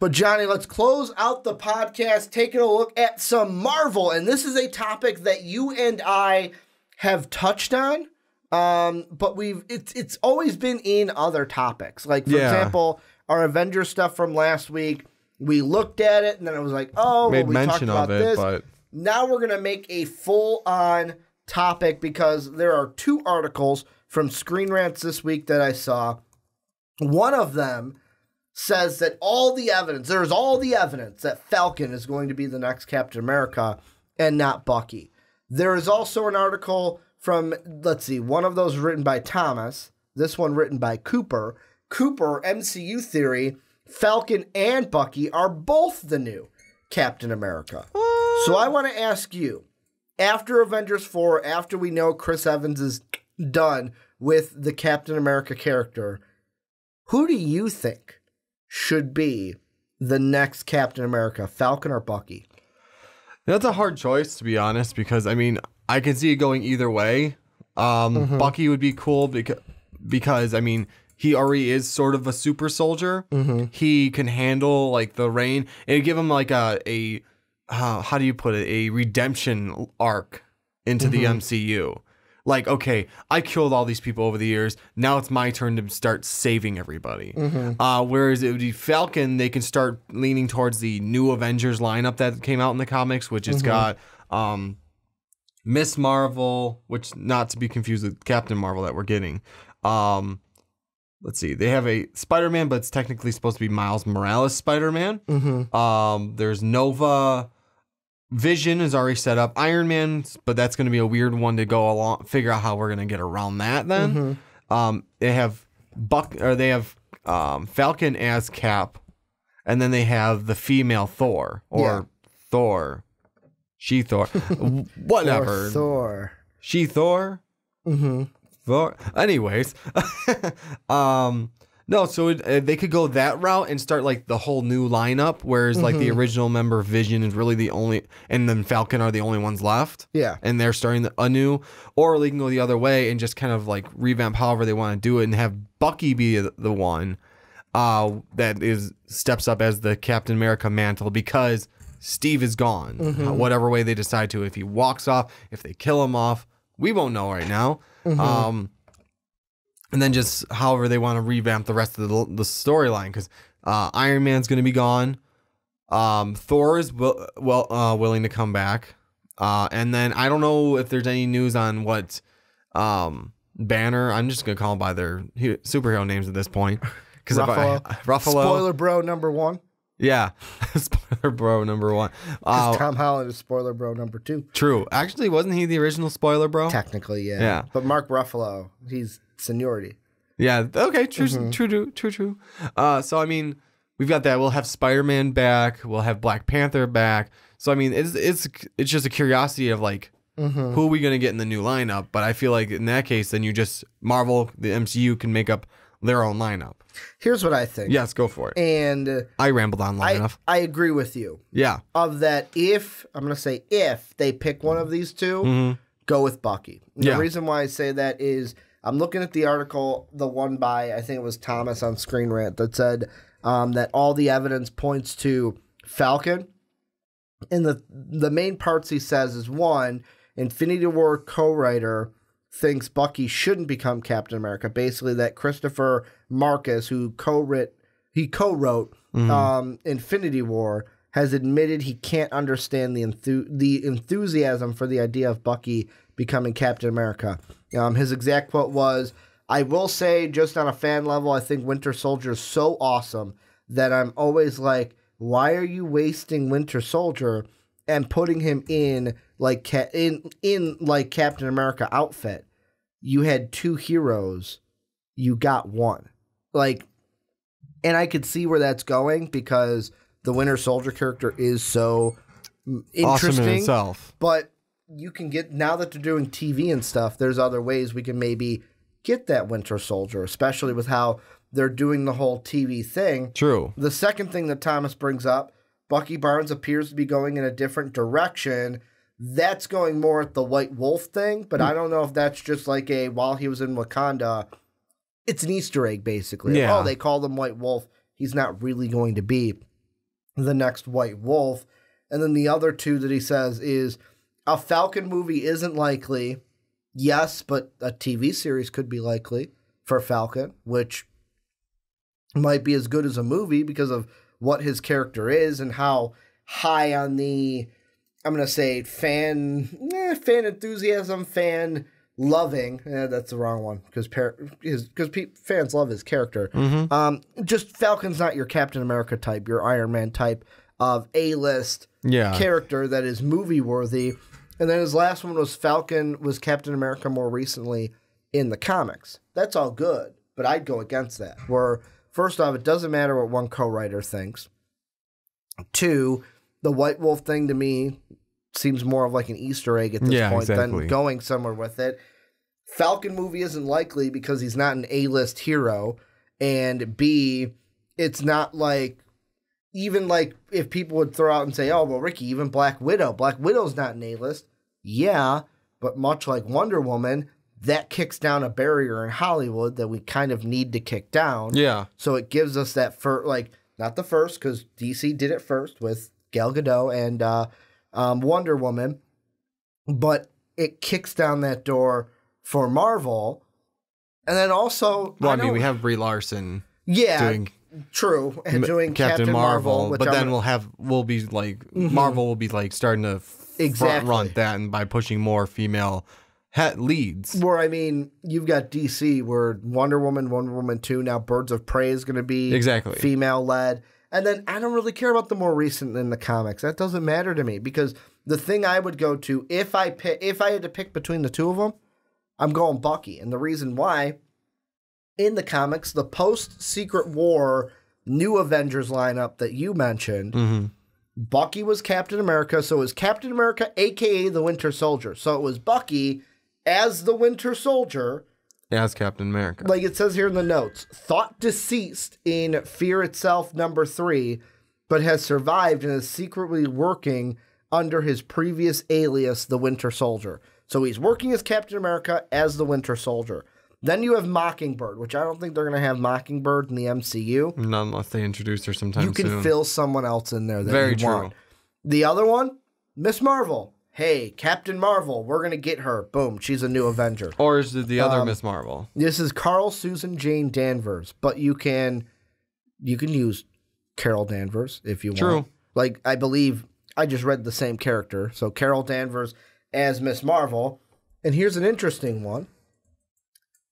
But Johnny, let's close out the podcast taking a look at some Marvel. And this is a topic that you and I have touched on. But it's always been in other topics. Like, for example, our Avengers stuff from last week, we looked at it and then it was like, oh, well, we talked about this. But now we're going to make a full-on topic because there are 2 articles from Screen Rants this week that I saw. One of them says that there's all the evidence that Falcon is going to be the next Captain America and not Bucky. There is also an article from, let's see, one of those written by Thomas, this one written by Cooper. Cooper, MCU theory, Falcon and Bucky are both the new Captain America. So I want to ask you, after Avengers 4, after we know Chris Evans is done with the Captain America character, who do you think should be the next Captain America, Falcon or Bucky? That's a hard choice, to be honest, because, I mean, I can see it going either way. Bucky would be cool because, I mean, he already is sort of a super soldier. He can handle, like, the rain. It'd give him, like, a how do you put it? A redemption arc into the MCU. Like, okay, I killed all these people over the years. Now it's my turn to start saving everybody. Whereas it would be Falcon, they can start leaning towards the new Avengers lineup that came out in the comics, which has got Miss Marvel, which not to be confused with Captain Marvel that we're getting. Let's see, they have a Spider-Man, but it's technically supposed to be Miles Morales Spider-Man. There's Nova. Vision is already set up. Iron Man, but that's going to be a weird one to go along. Figure out how we're going to get around that. Then they have Falcon as Cap, and then they have the female Thor or Thor, she Thor, whatever. Or Thor, she Thor. Thor. Anyways, no, so they could go that route and start like the whole new lineup, whereas like the original member Vision is really the only, and then Falcon are the only ones left. Yeah. And they're starting anew, or they can go the other way and just kind of like revamp however they want to do it and have Bucky be the one that steps up as the Captain America mantle because Steve is gone. Whatever way they decide to, if he walks off, if they kill him off, we won't know right now. And then just however they want to revamp the rest of the storyline, because Iron Man's going to be gone. Thor is willing to come back. And then I don't know if there's any news on what Banner. I'm just going to call them by their superhero names at this point. Ruffalo. Spoiler bro number 1. Yeah. Spoiler bro number 1. Tom Holland is spoiler bro number 2. True. Actually, wasn't he the original spoiler bro? Technically, yeah. But Mark Ruffalo, he's seniority. Yeah. Okay. True. So I mean, we've got that. We'll have Spider-Man back. We'll have Black Panther back. So I mean, it's just a curiosity of like, who are we gonna get in the new lineup? But I feel like in that case, then you just Marvel, the MCU can make up their own lineup. Here's what I think. Yes, go for it. And I rambled on long enough. I agree with you. Yeah. Of that, if they pick one of these two, go with Bucky. The reason why I say that is I'm looking at the article, the one by, I think it was Thomas on Screen Rant, that said that all the evidence points to Falcon. And the main parts he says is, one, Infinity War co-writer thinks Bucky shouldn't become Captain America. Basically, that Christopher Marcus, who co-wrote Infinity War, has admitted he can't understand the enthusiasm for the idea of Bucky becoming Captain America. His exact quote was, "I will say, just on a fan level, I think Winter Soldier is so awesome that I'm always like, why are you wasting Winter Soldier and putting him in like Captain America outfit? You had 2 heroes, you got 1." Like, and I could see where that's going because the Winter Soldier character is so interesting. Awesome in itself. But you can get, now that they're doing TV and stuff, there's other ways we can maybe get that Winter Soldier, especially with how they're doing the whole TV thing. True. The second thing that Thomas brings up, Bucky Barnes appears to be going in a different direction. That's going more at the White Wolf thing, but I don't know if that's just like while he was in Wakanda, it's an Easter egg, basically. Yeah. Oh, they called him White Wolf. He's not really going to be. the next White Wolf. And then the other two that he says is a Falcon movie isn't likely. Yes, but a TV series could be likely for Falcon, which might be as good as a movie because of what his character is and how high on the, I'm going to say, fan enthusiasm, fan loving. That's the wrong one because fans love his character. Just Falcon's not your Captain America type, your Iron Man type of A-list character that is movie worthy. And then his last one was Falcon was Captain America more recently in the comics. That's all good, but I'd go against that. Where first off, it doesn't matter what one co-writer thinks. Two, the White Wolf thing to me seems more of like an Easter egg at this point than going somewhere with it. Falcon movie isn't likely because he's not an A-list hero. And B, it's not like, even like if people would throw out and say, oh, well, Ricky, even Black Widow's not an A-list. Yeah, but much like Wonder Woman, that kicks down a barrier in Hollywood that we kind of need to kick down. Yeah. So it gives us that not the first, because DC did it first with Gal Gadot and Wonder Woman, but it kicks down that door for Marvel. And then also... Well, I mean, we have Brie Larson doing... True, and doing Captain Marvel, but then we'll be like Marvel will be like starting to front run that, and by pushing more female leads. Where I mean, you've got DC where Wonder Woman 2, now Birds of Prey is going to be female led, and then I don't really care about the more recent in the comics. That doesn't matter to me because the thing I would go to if I had to pick between the two of them, I'm going Bucky, and the reason why. In the comics, the post-Secret War New Avengers lineup that you mentioned, Bucky was Captain America, so it was Captain America, a.k.a. the Winter Soldier. So it was Bucky as the Winter Soldier. As Captain America. Like it says here in the notes, thought deceased in Fear Itself #3, but has survived and is secretly working under his previous alias, the Winter Soldier. So he's working as Captain America as the Winter Soldier. Then you have Mockingbird, which I don't think they're going to have Mockingbird in the MCU. Not unless they introduce her sometime soon. You can fill someone else in there that you want. The other one, Miss Marvel. Hey, Captain Marvel, we're going to get her. Boom, she's a new Avenger. Or is it the other Miss Marvel? This is Carl Susan Jane Danvers, but you can use Carol Danvers if you want. True. Like, I believe I just read the same character. So Carol Danvers as Miss Marvel. And here's an interesting one.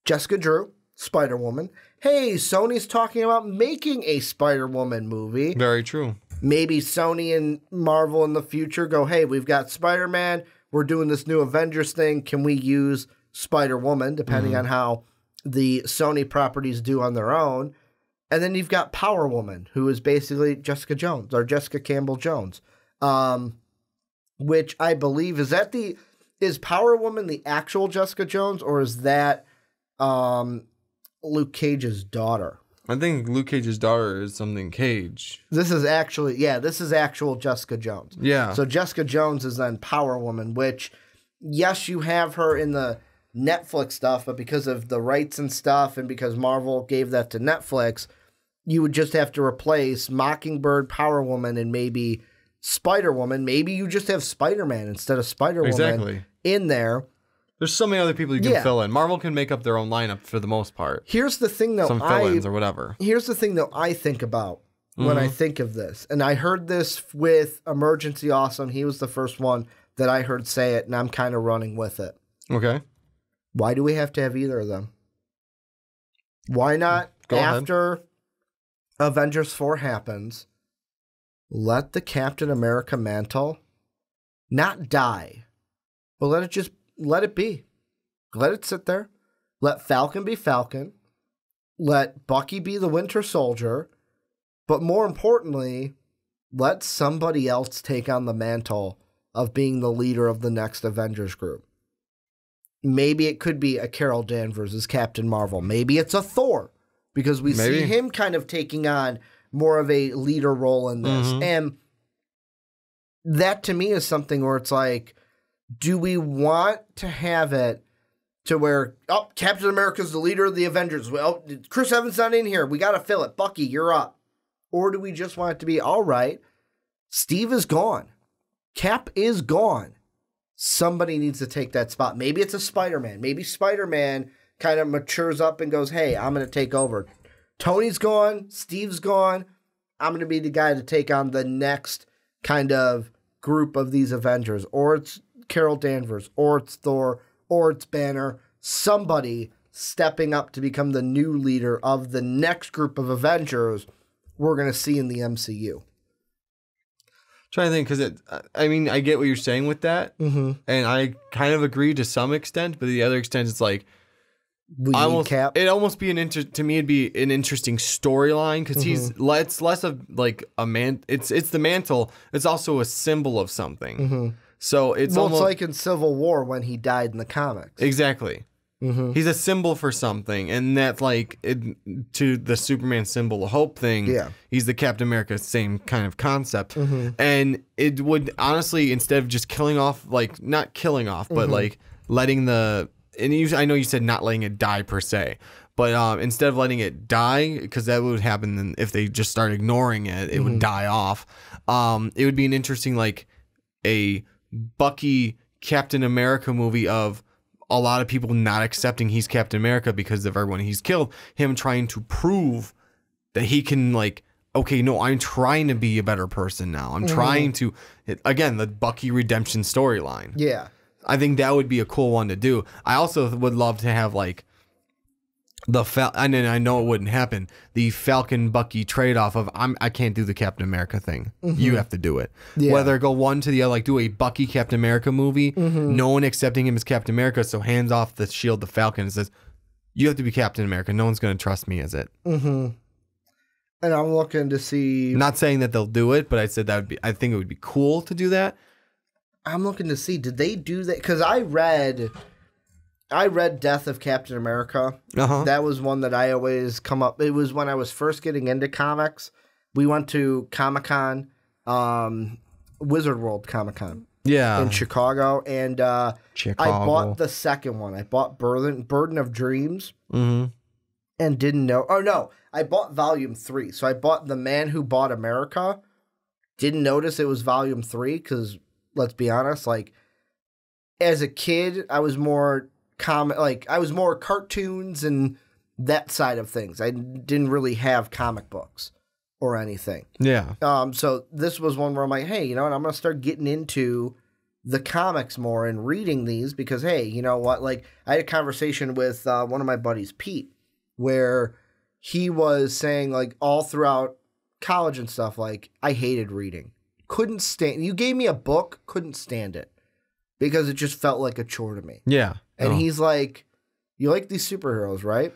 Jessica Drew, Spider-Woman. Hey, Sony's talking about making a Spider-Woman movie. Very true. Maybe Sony and Marvel in the future go, hey, we've got Spider-Man. We're doing this new Avengers thing. Can we use Spider-Woman, depending on how the Sony properties do on their own? And then you've got Power Woman, who is basically Jessica Jones, or Jessica Campbell Jones, which I believe, is Power Woman the actual Jessica Jones, or is that Luke Cage's daughter? I think Luke Cage's daughter is something Cage. This is actual Jessica Jones. Yeah. So Jessica Jones is then Power Woman, which, yes, you have her in the Netflix stuff, but because of the rights and stuff, and because Marvel gave that to Netflix, you would just have to replace Mockingbird, Power Woman, and maybe Spider-Woman. Maybe you just have Spider-Man instead of Spider-Woman in there. There's so many other people you can fill in. Marvel can make up their own lineup for the most part. Here's the thing, though. Some fill-ins or whatever. Here's the thing, though, I think about when I think of this. And I heard this with Emergency Awesome. He was the first one that I heard say it, and I'm kind of running with it. Okay. Why do we have to have either of them? Why not, after Avengers 4 happens, let the Captain America mantle not die, but let it be. Let it sit there. Let Falcon be Falcon. Let Bucky be the Winter Soldier. But more importantly, let somebody else take on the mantle of being the leader of the next Avengers group. Maybe it could be a Carol Danvers as Captain Marvel. Maybe it's a Thor, because we see him kind of taking on more of a leader role in this. And that to me is something where it's like, do we want to have it to where, oh, Captain America's the leader of the Avengers. Well, Chris Evans not in here. We got to fill it. Bucky, you're up. Or do we just want it to be, all right, Steve is gone. Cap is gone. Somebody needs to take that spot. Maybe it's a Spider-Man. Maybe Spider-Man kind of matures up and goes, hey, I'm going to take over. Tony's gone. Steve's gone. I'm going to be the guy to take on the next kind of group of these Avengers. Or it's Carol Danvers. Or it's Thor. Or it's Banner. Somebody stepping up to become the new leader of the next group of Avengers we're going to see in the MCU. Trying to think, because I mean, I get what you're saying with that, and I kind of agree to some extent, but the other extent, it's like, Cap. It'd almost be to me, it'd be an interesting storyline, because he's less of like a man. It's the mantle. It's also a symbol of something. So it's almost like in Civil War when he died in the comics. Exactly. He's a symbol for something, and that's like to the Superman symbol of hope thing. Yeah, he's the Captain America, same kind of concept, and it would honestly, instead of just killing off, like not killing off, but like letting the I know you said not letting it die per se, but instead of letting it die, because that would happen if they just start ignoring it, it would die off. It would be an interesting like a Bucky Captain America movie of a lot of people not accepting he's Captain America because of everyone he's killed, him trying to prove that he can, like, okay, no, I'm trying to be a better person now. I'm trying to, again, the Bucky redemption storyline. Yeah. I think that would be a cool one to do. I also would love to have, like, and then I know it wouldn't happen, the Falcon Bucky trade-off of I can't do the Captain America thing. You have to do it. Yeah. Whether go one to the other, like do a Bucky Captain America movie, no one accepting him as Captain America, so hands off the shield to Falcon and says, you have to be Captain America. No one's going to trust me as it. And I'm looking to see... Not saying that they'll do it, but I said that would be. I think it would be cool to do that. I'm looking to see, did they do that? Because I read Death of Captain America. That was one that I always come up. It was when I was first getting into comics. We went to Comic-Con, Wizard World Comic-Con. Yeah. In Chicago. And I bought the second one. I bought Burden of Dreams. And didn't know. Oh, no. I bought Volume 3. So I bought The Man Who Bought America. Didn't notice it was Volume 3 because, let's be honest, like, as a kid, I was more... I was more cartoons and that side of things. I didn't really have comic books or anything. Yeah. So this was one where I'm like, hey, you know what? I'm going to start getting into the comics more and reading these because, hey, you know what? Like, I had a conversation with one of my buddies, Pete, where he was saying, like, all throughout college and stuff, like, I hated reading. Couldn't stand. You gave me a book, couldn't stand it because it just felt like a chore to me. Yeah. And he's like, you like these superheroes, right?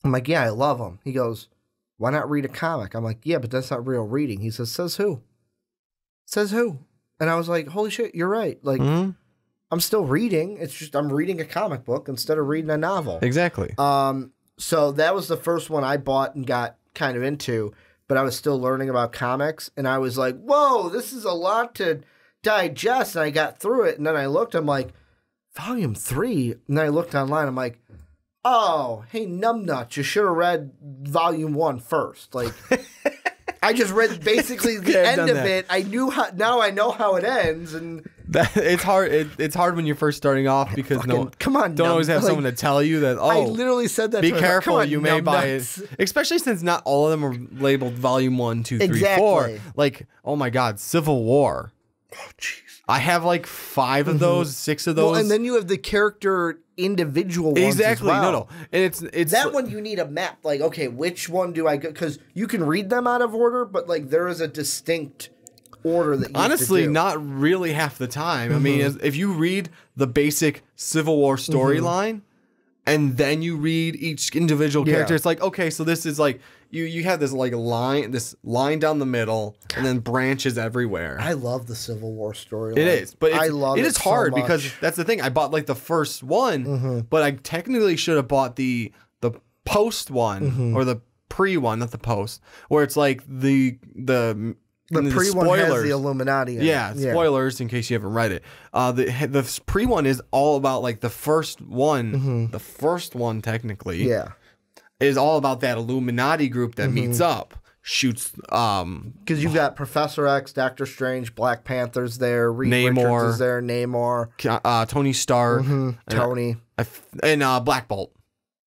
I'm like, yeah, I love them. He goes, why not read a comic? I'm like, yeah, but that's not real reading. He says, says who? Says who? And I was like, holy shit, you're right. Like, I'm still reading. It's just I'm reading a comic book instead of reading a novel. Exactly. So that was the first one I bought and got kind of into, but I was still learning about comics. And I was like, whoa, this is a lot to digest. And I got through it. And then I looked, I'm like, Volume 3, and then I looked online, I'm like, oh, hey, numbnuts, you should have read Volume 1 first. Like, I just read basically the end of it. I knew how, now I know how it ends, and... it's hard. It's hard when you're first starting off because come on, don't always have someone to tell you that, I literally said that be to careful, like, you may buy it. Especially since not all of them are labeled Volume 1, 2, 3, 4. Like, oh my God, Civil War. Oh, jeez. I have like 5 of those, 6 of those. Well, and then you have the character individual ones exactly. as well. No. And it's that one you need a map. Like, okay, which one do I go? Because you can read them out of order, but like there is a distinct order that you honestly have to do. Not really half the time. I mean, if you read the basic Civil War storyline and then you read each individual character, it's like, okay, so this is like you have this like line down the middle and then branches everywhere. I love the Civil War storyline. It is, but I love it is hard so because that's the thing. I bought like the first one, but I technically should have bought the post one or the pre one, not the post, where it's like the pre one has the Illuminati. Yeah, spoilers in case you haven't read it. The pre one is all about like the first one. The first one technically, is all about that Illuminati group that meets up. shoots because you've got Professor X, Doctor Strange, Black Panther's there, Reed Namor. Richards is there, Namor, Tony Stark, Tony, and Black Bolt.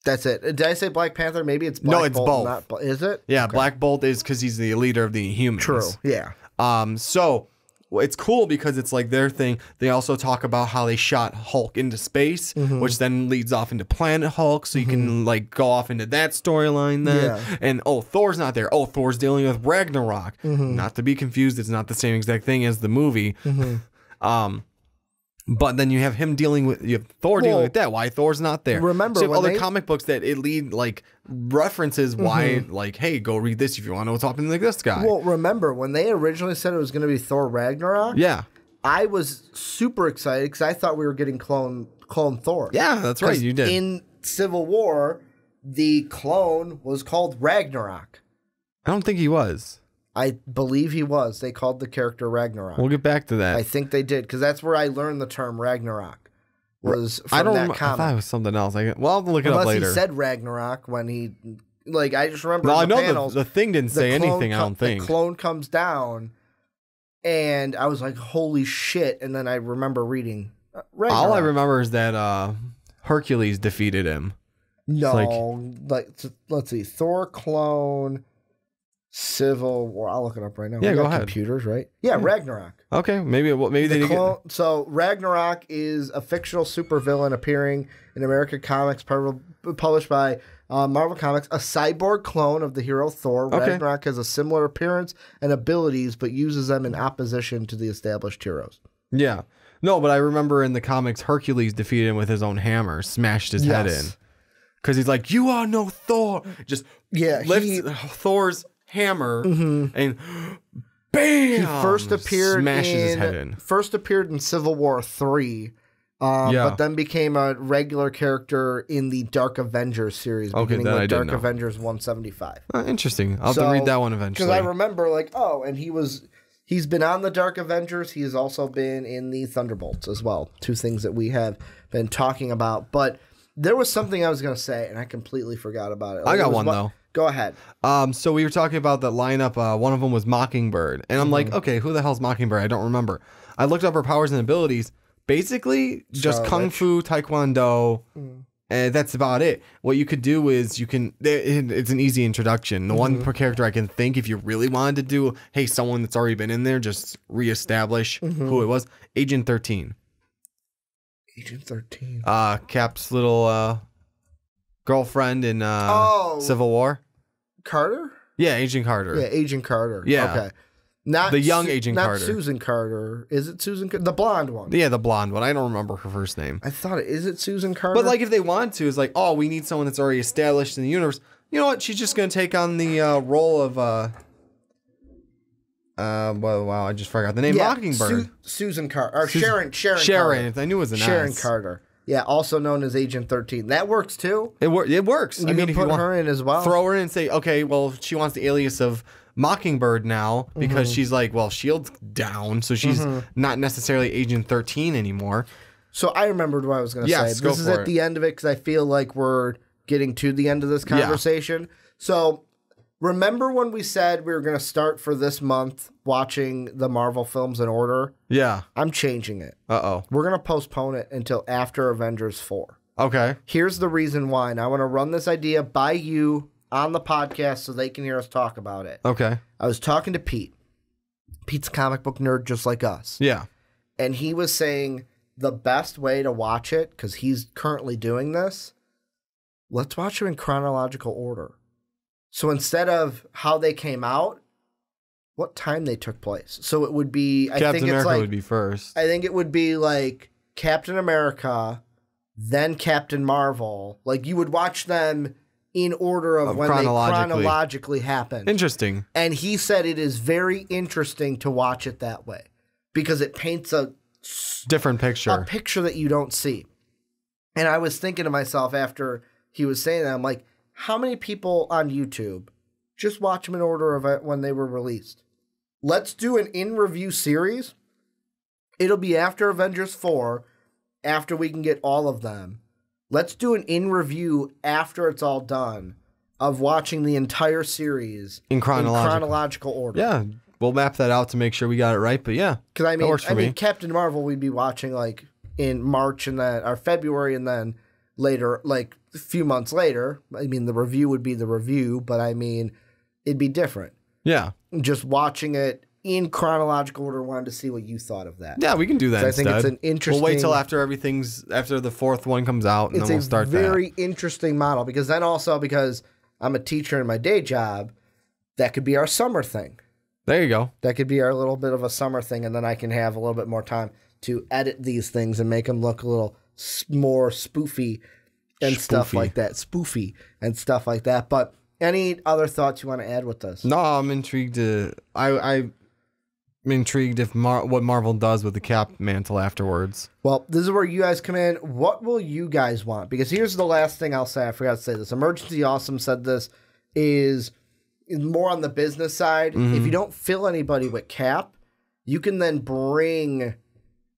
That's it. Did I say Black Panther? Maybe it's Black No, it's Bolt. both. Is it? Yeah, Okay. Black Bolt is because he's the leader of the humans. True. Yeah. So it's cool because it's like their thing. They also talk about how they shot Hulk into space, which then leads off into Planet Hulk. So you can like go off into that storyline then. Yeah. And Thor's not there. Thor's dealing with Ragnarok. Not to be confused, it's not the same exact thing as the movie. But then you have him dealing with Thor dealing with that. Why Thor's not there? Remember, so you have other comic books that it lead like references why like, hey, go read this if you want to know what's happening like this guy. Well, remember when they originally said it was going to be Thor Ragnarok? Yeah, I was super excited because I thought we were getting clone Thor. Yeah, that's right. You did. In Civil War, the clone was called Ragnarok. I don't think he was. I believe he was. They called the character Ragnarok. We'll get back to that. I think they did because that's where I learned the term Ragnarok. Was from that comic. I thought it was something else. Well, I'll look it up later. Unless he said Ragnarok when he, like, I just remember. No, in I the know panels, the thing didn't say anything. I don't think the clone comes down, and I was like, "Holy shit!" And then I remember reading. Ragnarok. All I remember is that Hercules defeated him. No, let's see, Thor clone. Civil War. I'll look it up right now. Yeah, we go got ahead. Computers, right? Yeah, Ragnarok. Okay, maybe they did. So Ragnarok is a fictional supervillain appearing in American comics published by Marvel Comics, a cyborg clone of the hero Thor. Okay. Ragnarok has a similar appearance and abilities, but uses them in opposition to the established heroes. Yeah, no, but I remember in the comics, Hercules defeated him with his own hammer, smashed his head in, because he's like, "You are no Thor." Just lifts Thor's hammer and bam. He first appeared his head in. First appeared in Civil War 3. But then became a regular character in the Dark Avengers series, beginning with Dark Avengers 175. Interesting. I'll have to read that one eventually. Because I remember, and he's been on the Dark Avengers. He has also been in the Thunderbolts as well. Two things that we have been talking about. But there was something I was going to say, and I completely forgot about it. I got one, though. Go ahead. So we were talking about that lineup. One of them was Mockingbird. And I'm like, okay, who the hell's Mockingbird? I don't remember. I looked up her powers and abilities. Basically, just Kung Fu, Taekwondo, and that's about it. What you could do is it's an easy introduction. The one per character I can think, if you really wanted to do, hey, someone that's already been in there, just reestablish who it was. Agent 13. Agent 13. Cap's little girlfriend in Civil War. Carter? Yeah, Agent Carter. Yeah, Agent Carter. Yeah. Okay. Not the young Agent Carter. Not Susan Carter. Is it Susan? The blonde one. Yeah, the blonde one. I don't remember her first name. I thought is it Susan Carter? But if they want to, it's like, oh, we need someone that's already established in the universe. You know what? She's just going to take on the role of wow, I just forgot the name. Mockingbird. Susan Carter. Or Sharon Sharon. I knew it was an Sharon S. Carter. Yeah, also known as Agent 13. That works too. It works. You can put her in as well. Throw her in and say, okay, well, she wants the alias of Mockingbird now because she's like, well, Shield's down, so she's not necessarily Agent 13 anymore. So I remembered what I was going to say. This is at the end of it because I feel like we're getting to the end of this conversation. Yeah. So remember when we said we were going to start for this month watching the Marvel films in order? Yeah. I'm changing it. Uh-oh. We're going to postpone it until after Avengers 4. Okay. Here's the reason why. And I want to run this idea by you on the podcast so they can hear us talk about it. Okay. I was talking to Pete. Pete's a comic book nerd just like us. Yeah. And he was saying the best way to watch it, because he's currently doing this, let's watch them in chronological order. So instead of how they came out, what time they took place. So it would be, Captain America would be first. I think it would be like Captain America, then Captain Marvel. Like you would watch them in order of when they chronologically happened. Interesting. And he said it is very interesting to watch it that way because it paints a different picture. A picture that you don't see. And I was thinking to myself after he was saying that, I'm like, how many people on YouTube just watch them in order of when they were released? Let's do an in-review series. It'll be after Avengers 4, after we can get all of them. Let's do an in-review after it's all done of watching the entire series in chronological order. Yeah, we'll map that out to make sure we got it right. But yeah, because I that works for me. Captain Marvel we'd be watching like in March and then or February and then later, like a few months later. I mean, the review would be the review, but I mean, it'd be different. Yeah, just watching it in chronological order. Wanted to see what you thought of that. Yeah, we can do that. I think it's an interesting. We'll wait till after the fourth one comes out, and then we'll start that. It's a very interesting model because then also because I'm a teacher in my day job, that could be our summer thing. There you go. That could be our little bit of a summer thing, and then I can have a little bit more time to edit these things and make them look a little more spoofy and stuff like that. Spoofy and stuff like that. But any other thoughts you want to add with this? No, I'm intrigued. I'm intrigued if what Marvel does with the Cap mantle afterwards. Well, this is where you guys come in. What will you guys want? Because here's the last thing I'll say. I forgot to say this. Emergency Awesome said this is more on the business side. Mm-hmm. If you don't fill anybody with Cap, you can then bring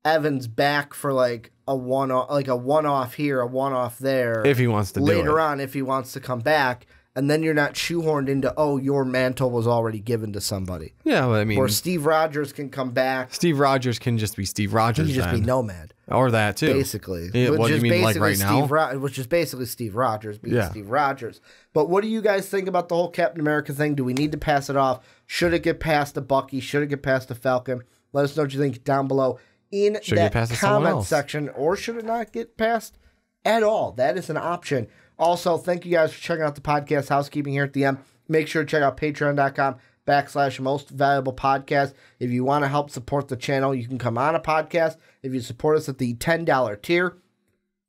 Evans back for like a one-off here, a one-off there. If he wants to do it. Later on, if he wants to come back. And then you're not shoehorned into, oh, your mantle was already given to somebody. Yeah, well, I mean... Or Steve Rogers can come back. Steve Rogers can just be Steve Rogers. He can just be Nomad. Or that, too. Basically. Yeah, what do you mean, like right now? Which is basically Steve Rogers being Steve Rogers. But what do you guys think about the whole Captain America thing? Do we need to pass it off? Should it get past the Bucky? Should it get past the Falcon? Let us know what you think down below in that comment section. Or should it not get passed at all? That is an option. Also, thank you guys for checking out the podcast housekeeping here at the end. Make sure to check out patreon.com/mostvaluablepodcast. If you want to help support the channel, you can come on a podcast. If you support us at the $10 tier,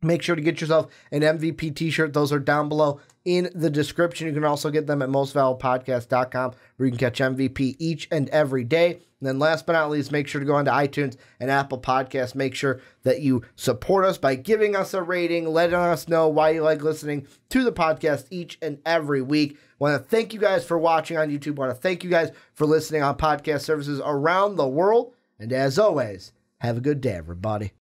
make sure to get yourself an MVP t-shirt. Those are down below in the description. You can also get them at mostvaluablepodcast.com where you can catch MVP each and every day. And then last but not least, make sure to go onto iTunes and Apple Podcasts. Make sure that you support us by giving us a rating, letting us know why you like listening to the podcast each and every week. I want to thank you guys for watching on YouTube. I want to thank you guys for listening on podcast services around the world. And as always, have a good day, everybody.